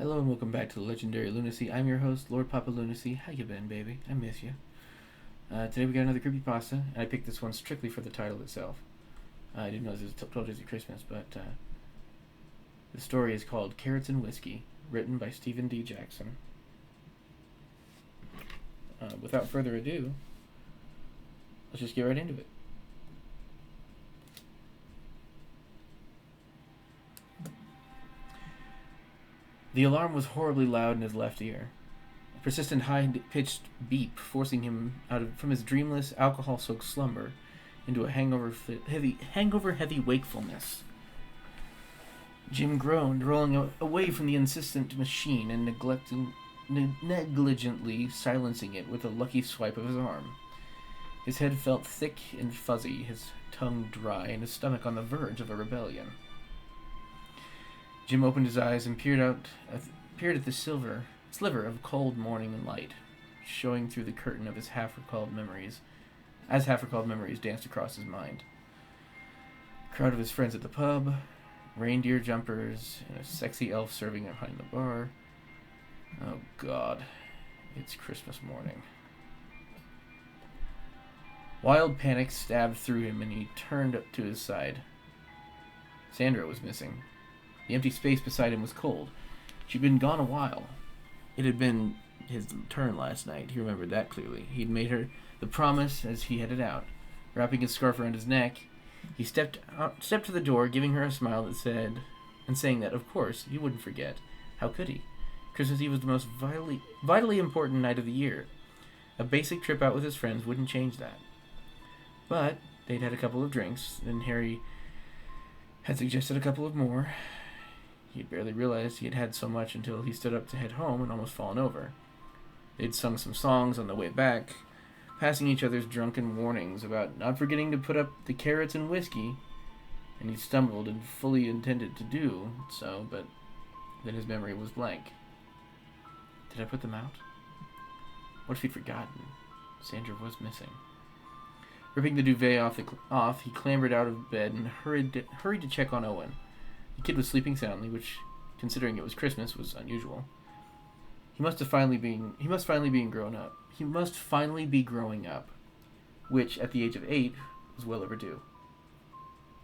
Hello and welcome back to the legendary Lunacy. I'm your host, Lord Papa Lunacy. How you been, baby? I miss you. Today we got another creepypasta, and I picked this one strictly for the title itself. I didn't know this was 12 Days of Christmas, but the story is called Carrots and Whiskey, written by Stephen D. Jackson. Without further ado, let's just get right into it. The alarm was horribly loud in his left ear. A persistent high-pitched beep forcing him from his dreamless, alcohol-soaked slumber into a hangover-heavy wakefulness. Jim groaned, rolling away from the insistent machine and negligently silencing it with a lucky swipe of his arm. His head felt thick and fuzzy, his tongue dry, and his stomach on the verge of a rebellion. Jim opened his eyes and peered at the sliver of cold morning light, showing through the curtain of his half-recalled memories, as half-recalled memories danced across his mind. A crowd of his friends at the pub, reindeer jumpers, and a sexy elf serving behind the bar. Oh God, it's Christmas morning. Wild panic stabbed through him and he turned up to his side. Sandra was missing. The empty space beside him was cold. She'd been gone a while. It had been his turn last night. He remembered that clearly. He'd made her the promise as he headed out. Wrapping his scarf around his neck, he stepped to the door, giving her a smile that said, and saying that, of course, he wouldn't forget. How could he? Christmas Eve was the most vitally important night of the year. A basic trip out with his friends wouldn't change that. But they'd had a couple of drinks, and Harry had suggested a couple of more. He had barely realized he had had so much until he stood up to head home and almost fallen over. They'd sung some songs on the way back, passing each other's drunken warnings about not forgetting to put up the carrots and whiskey, and he stumbled and fully intended to do so, but then his memory was blank. Did I put them out? What if he'd forgotten? Sandra was missing. Ripping the duvet off, he clambered out of bed and hurried to check on Owen. The kid was sleeping soundly, which, considering it was Christmas, was unusual. He must finally be growing up, which, at the age of 8, was well overdue.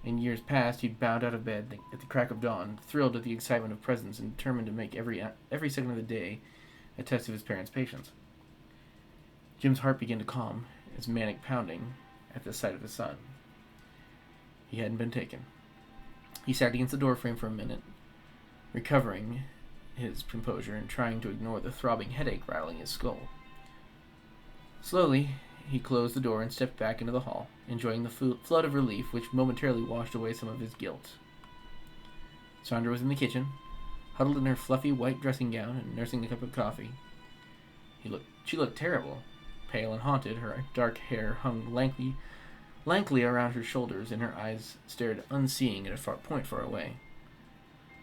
In years past, he'd bounded out of bed at the crack of dawn, thrilled at the excitement of presents and determined to make every second of the day a test of his parents' patience. Jim's heart began to calm, its manic pounding, at the sight of his son. He hadn't been taken. He sat against the doorframe for a minute, recovering his composure and trying to ignore the throbbing headache rattling his skull. Slowly, he closed the door and stepped back into the hall, enjoying the flood of relief which momentarily washed away some of his guilt. Sandra was in the kitchen, huddled in her fluffy white dressing gown and nursing a cup of coffee. She looked terrible, pale and haunted. Her dark hair hung lankly around her shoulders, and her eyes stared unseeing at a point far away.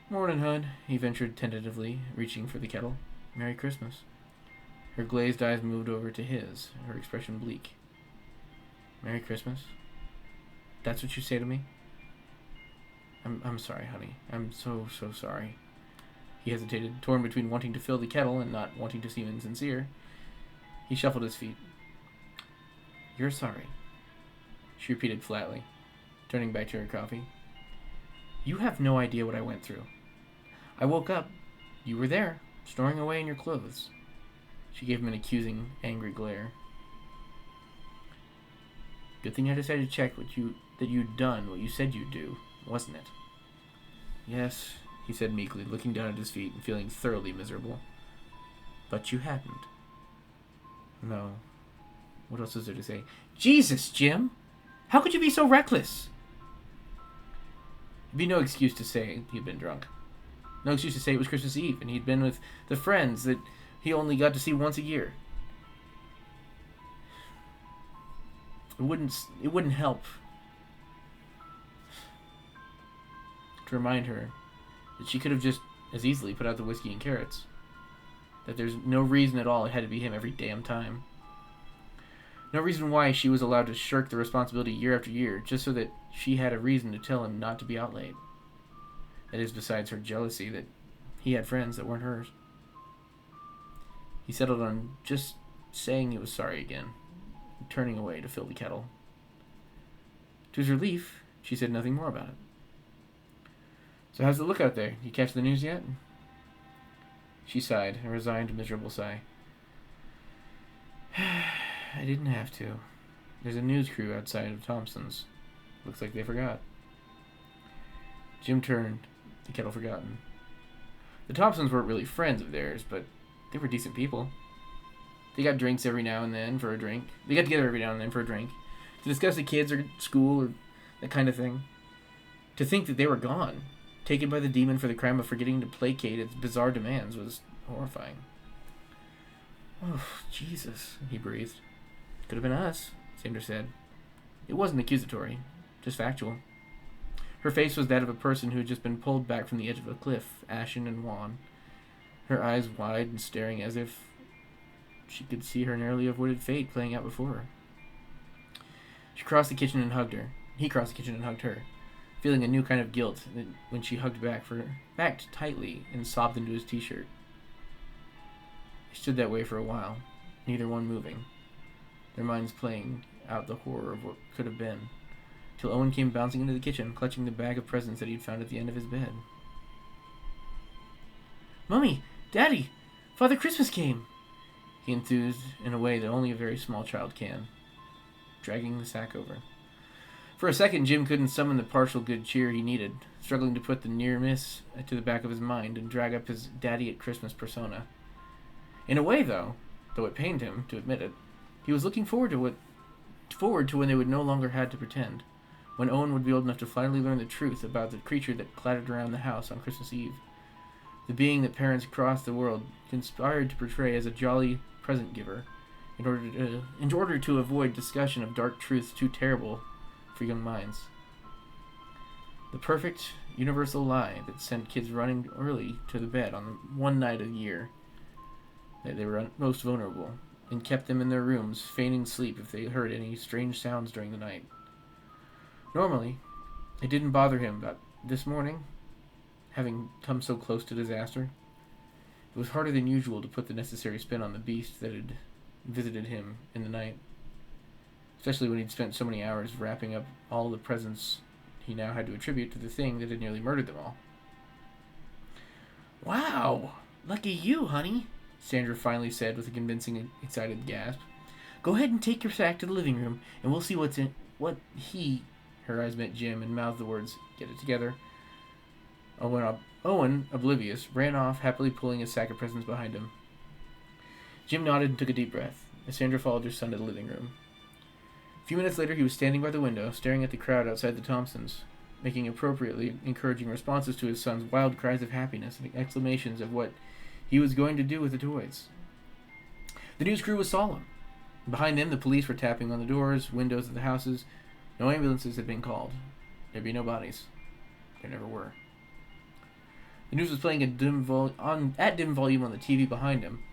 "Morning, hun," he ventured tentatively, reaching for the kettle. "Merry Christmas." Her glazed eyes moved over to his, her expression bleak. "Merry Christmas? That's what you say to me?" I'm sorry, honey. I'm so sorry." He hesitated, torn between wanting to fill the kettle and not wanting to seem insincere. He shuffled his feet. "You're sorry," she repeated flatly, turning back to her coffee. "You have no idea what I went through. I woke up. You were there, snoring away in your clothes." She gave him an accusing, angry glare. "Good thing I decided to check that you'd done what you said you'd do, wasn't it?" "Yes," he said meekly, looking down at his feet and feeling thoroughly miserable. "But you hadn't." "No." What else is there to say? "Jesus, Jim! How could you be so reckless?" It'd be no excuse to say he'd been drunk. No excuse to say it was Christmas Eve and he'd been with the friends that he only got to see once a year. It wouldn't help to remind her that she could have just as easily put out the whiskey and carrots. That there's no reason at all it had to be him every damn time. No reason why she was allowed to shirk the responsibility year after year, just so that she had a reason to tell him not to be out late. That is, besides her jealousy that He had friends that weren't hers. He settled on just saying he was sorry again, turning away to fill the kettle. To his relief, she said nothing more about it. So how's the look out there? You catch the news yet? She sighed, a resigned, miserable sigh. I didn't have to. There's a news crew outside of Thompson's. Looks like they forgot. Jim turned, the kettle forgotten. The Thompsons weren't really friends of theirs, but they were decent people. They got drinks every now and then for a drink. They got together every now and then for a drink to discuss the kids or school or that kind of thing. To think that they were gone, taken by the demon for the crime of forgetting to placate its bizarre demands, was horrifying. Oh, Jesus, he breathed. Could have been us, Sandra said. It wasn't accusatory, just factual. Her face was that of a person who had just been pulled back from the edge of a cliff, ashen and wan, her eyes wide and staring as if she could see her narrowly avoided fate playing out before her. She crossed the kitchen and hugged her. He crossed the kitchen and hugged her, feeling a new kind of guilt when she hugged back tightly and sobbed into his t-shirt. They stood that way for a while, neither one moving, their minds playing out the horror of what could have been, till Owen came bouncing into the kitchen, clutching the bag of presents that he'd found at the end of his bed. Mummy! Daddy! Father Christmas came! He enthused in a way that only a very small child can, dragging the sack over. For a second, Jim couldn't summon the partial good cheer he needed, struggling to put the near miss to the back of his mind and drag up his daddy at Christmas persona. In a way, though it pained him to admit it, he was looking forward to when they would no longer have to pretend, when Owen would be old enough to finally learn the truth about the creature that clattered around the house on Christmas Eve, the being that parents across the world conspired to portray as a jolly present giver, in order to avoid discussion of dark truths too terrible for young minds. The perfect, universal lie that sent kids running early to the bed on one night a year that they were most vulnerable, and kept them in their rooms, feigning sleep if they heard any strange sounds during the night. Normally, it didn't bother him, but this morning, having come so close to disaster, it was harder than usual to put the necessary spin on the beast that had visited him in the night, especially when he'd spent so many hours wrapping up all the presents he now had to attribute to the thing that had nearly murdered them all. Wow! Lucky you, honey, Sandra finally said with a convincing, excited gasp. Go ahead and take your sack to the living room, and we'll see her eyes met Jim and mouthed the words, get it together. Owen, oblivious, ran off, happily pulling his sack of presents behind him. Jim nodded and took a deep breath, as Sandra followed her son to the living room. A few minutes later, he was standing by the window, staring at the crowd outside the Thompsons, making appropriately encouraging responses to his son's wild cries of happiness and exclamations of what he was going to do with the toys. The news crew was solemn. Behind them, the police were tapping on the doors, windows of the houses. No ambulances had been called. There'd be no bodies. There never were. The news was playing at dim volume on the TV behind him,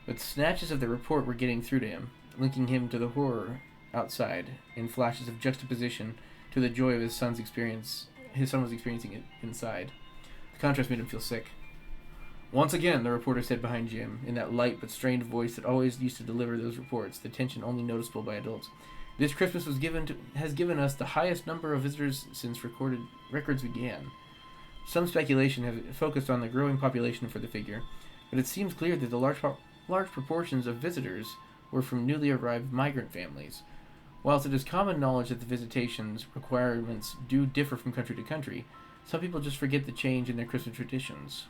but snatches of the report were getting through to him, linking him to the horror outside in flashes of juxtaposition to the joy of his son was experiencing it inside. The contrast made him feel sick. Once again, the reporter said behind Jim, in that light but strained voice that always used to deliver those reports, the tension only noticeable by adults. This Christmas has given us the highest number of visitors since records began. Some speculation has focused on the growing population for the figure, but it seems clear that the large proportions of visitors were from newly arrived migrant families. Whilst it is common knowledge that the visitations requirements do differ from country to country, some people just forget the change in their Christmas traditions.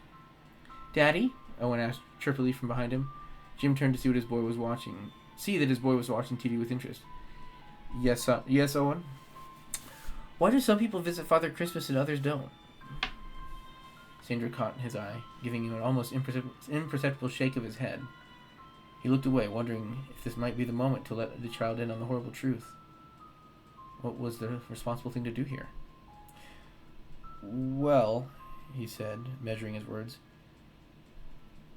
Daddy? Owen asked chirpily from behind him. Jim turned to see that his boy was watching TV with interest. Yes, Owen? Why do some people visit Father Christmas and others don't? Sandra caught his eye, giving him an almost imperceptible shake of his head. He looked away, wondering if this might be the moment to let the child in on the horrible truth. What was the responsible thing to do here? Well, he said, measuring his words,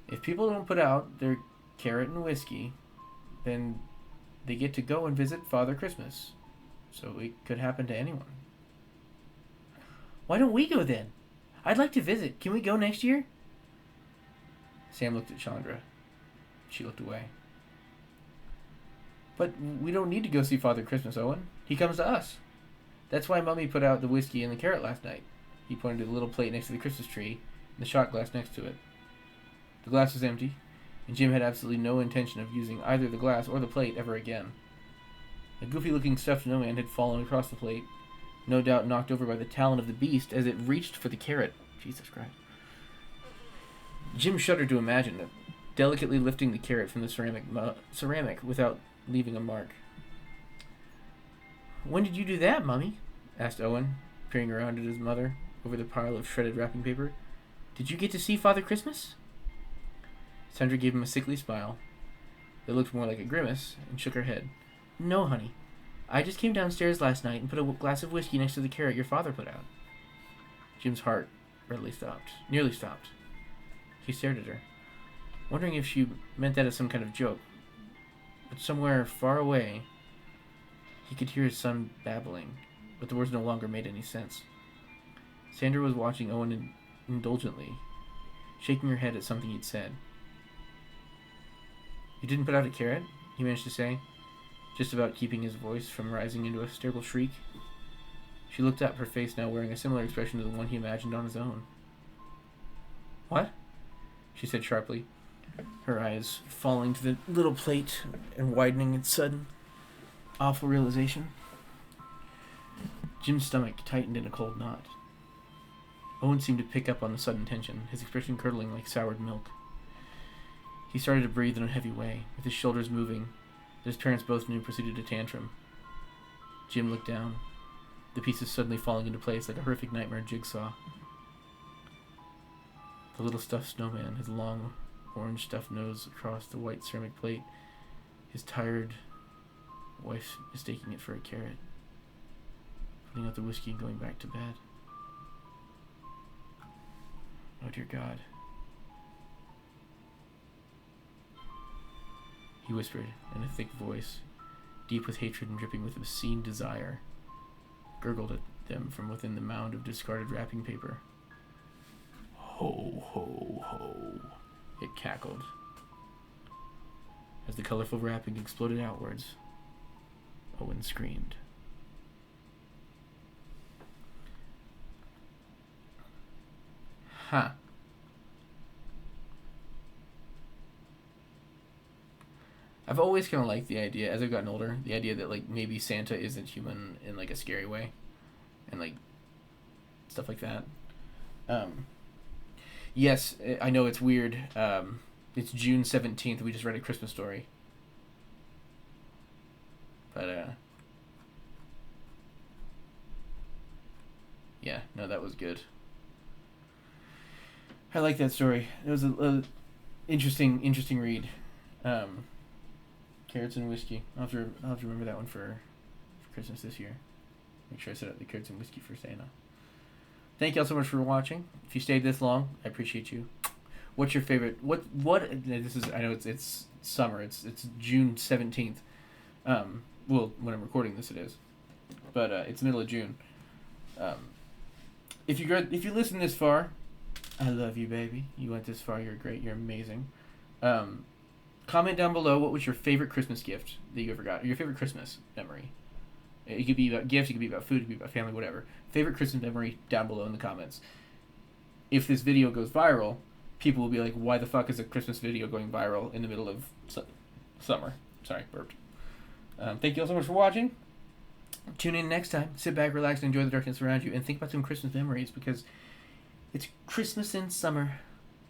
if people don't put out their carrot and whiskey, then they get to go and visit Father Christmas. So it could happen to anyone. Why don't we go then? I'd like to visit. Can we go next year? Sam looked at Chandra. She looked away. But we don't need to go see Father Christmas, Owen. He comes to us. That's why Mummy put out the whiskey and the carrot last night. He pointed to the little plate next to the Christmas tree and the shot glass next to it. The glass was empty, and Jim had absolutely no intention of using either the glass or the plate ever again. A goofy-looking stuffed snowman had fallen across the plate, no doubt knocked over by the talon of the beast as it reached for the carrot. Jesus Christ. Jim shuddered to imagine it, delicately lifting the carrot from the ceramic without leaving a mark. "When did you do that, Mummy?" asked Owen, peering around at his mother over the pile of shredded wrapping paper. "Did you get to see Father Christmas?" Sandra gave him a sickly smile that looked more like a grimace and shook her head. "No, honey. I just came downstairs last night and put a glass of whiskey next to the carrot your father put out." Jim's heart nearly stopped. He stared at her, wondering if she meant that as some kind of joke. But somewhere far away, he could hear his son babbling, but the words no longer made any sense. Sandra was watching Owen indulgently, shaking her head at something he'd said. "You didn't put out a carrot?" he managed to say, just about keeping his voice from rising into a hysterical shriek. She looked up, her face now wearing a similar expression to the one he imagined on his own. "What?" she said sharply, her eyes falling to the little plate and widening in sudden, awful realization. Jim's stomach tightened in a cold knot. Owen seemed to pick up on the sudden tension, his expression curdling like soured milk. He started to breathe in a heavy way, with his shoulders moving, that his parents both knew proceeded a tantrum. Jim looked down, the pieces suddenly falling into place like a horrific nightmare jigsaw. The little stuffed snowman, his long, orange stuffed nose across the white ceramic plate, his tired wife mistaking it for a carrot, putting out the whiskey and going back to bed. Oh, dear God. He whispered in a thick voice, deep with hatred and dripping with obscene desire, gurgled at them from within the mound of discarded wrapping paper. "Ho, ho, ho," it cackled, as the colorful wrapping exploded outwards. Owen screamed. Huh. I've always kind of liked the idea, as I've gotten older, the idea that, like, maybe Santa isn't human in, like, a scary way. And, like, stuff like that. Yes, I know it's weird. It's June 17th. We just read A Christmas Story. But, yeah, no, that was good. I like that story. It was a interesting read. Carrots and whiskey. I'll have to remember that one for Christmas this year. Make sure I set up the carrots and whiskey for Santa. Thank y'all so much for watching. If you stayed this long, I appreciate you. What's your favorite? What? This is. I know it's summer. It's June 17th. Well, when I'm recording this, it is. But it's the middle of June. If you listen this far, I love you, baby. You went this far. You're great. You're amazing. Comment down below what was your favorite Christmas gift that you ever got, or your favorite Christmas memory. It could be about gifts, it could be about food, it could be about family, whatever. Favorite Christmas memory down below in the comments. If this video goes viral, people will be like, why the fuck is a Christmas video going viral in the middle of summer? Sorry, burped. Thank you all so much for watching. Tune in next time. Sit back, relax, and enjoy the darkness around you, and think about some Christmas memories, because it's Christmas in summer,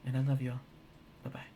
and I love y'all. Bye-bye.